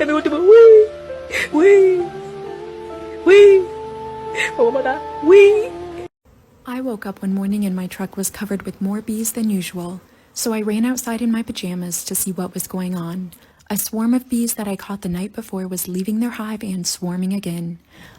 mi último. Wee. Wee. Wee. One more time. Wee. I woke up one morning and my truck was covered with more bees than usual, so I ran outside in my pajamas to see what was going on. A swarm of bees that I caught the night before was leaving their hive and swarming again.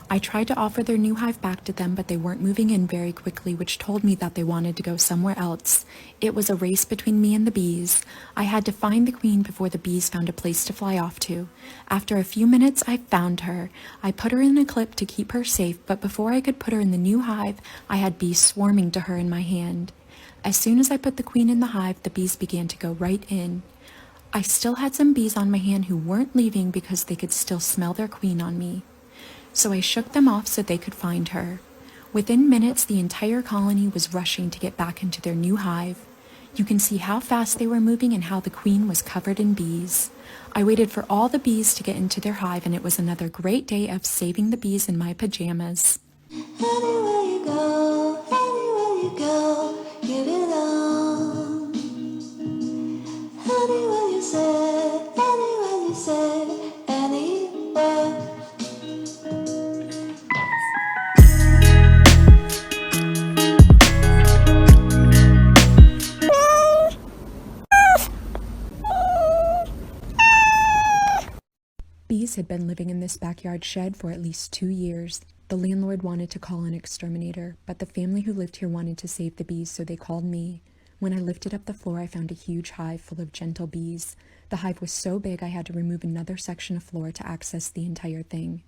I tried to offer their new hive back to them, but they weren't moving in very quickly, which told me that they wanted to go somewhere else. It was a race between me and the bees. I had to find the queen before the bees found a place to fly off to. After a few minutes, I found her. I put her in a clip to keep her safe, but before I could put her in the new hive, I had bees swarming to her in my hand. As soon as I put the queen in the hive, the bees began to go right in. I still had some bees on my hand who weren't leaving because they could still smell their queen on me. So I shook them off so they could find her. Within minutes, the entire colony was rushing to get back into their new hive. You can see how fast they were moving and how the queen was covered in bees. I waited for all the bees to get into their hive, and it was another great day of saving the bees in my pajamas. Anywhere you go, you belong. Anywhere you say, anywhere. Bees had been living in this backyard shed for at least 2 years. The landlord wanted to call an exterminator, but the family who lived here wanted to save the bees, so they called me. When I lifted up the floor, I found a huge hive full of gentle bees. The hive was so big I had to remove another section of floor to access the entire thing.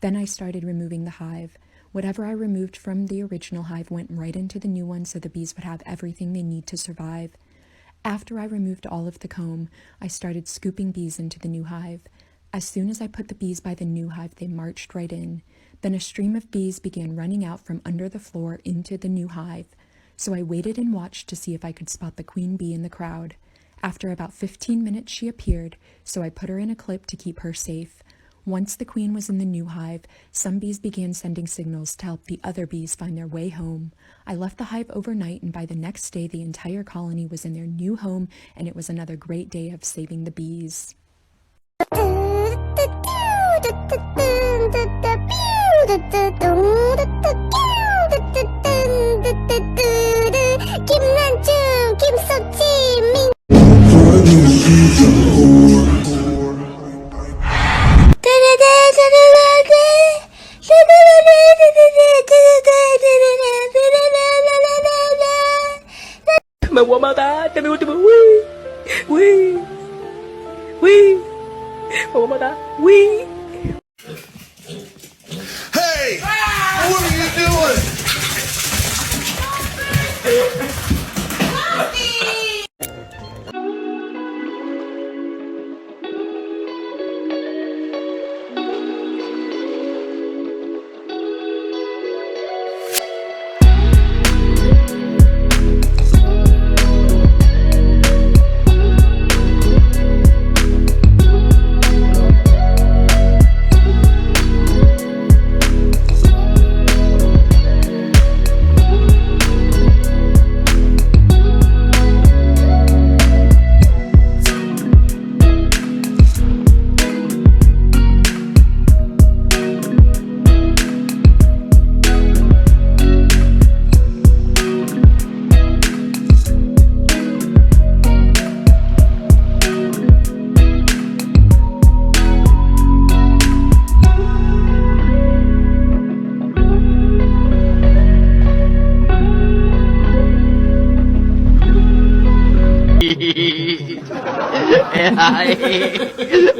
Then I started removing the hive. Whatever I removed from the original hive went right into the new one so the bees would have everything they need to survive. After I removed all of the comb, I started scooping bees into the new hive. As soon as I put the bees by the new hive, they marched right in. Then a stream of bees began running out from under the floor into the new hive. So I waited and watched to see if I could spot the queen bee in the crowd. After about 15 minutes, she appeared, so I put her in a clip to keep her safe. Once the queen was in the new hive, some bees began sending signals to help the other bees find their way home. I left the hive overnight, and by the next day, the entire colony was in their new home, and it was another great day of saving the bees. Mà one more time. Mi último. Wee. Wee. Wee. One more time. Wee. Hey! What are you doing?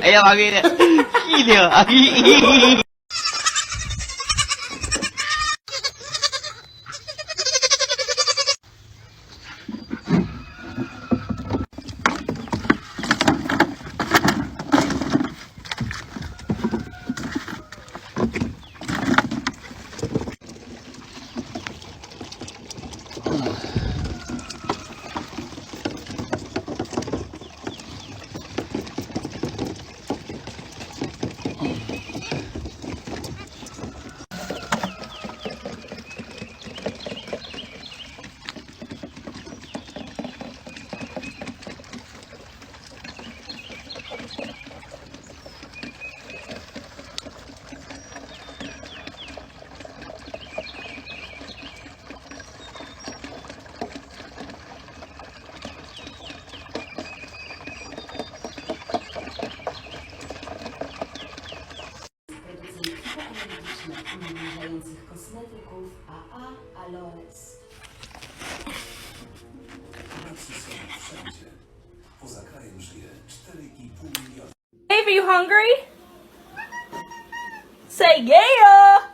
Ayan, makita. Gila. nawilżających kosmetyków AA Aloes. Dave, are you hungry? Say yeah!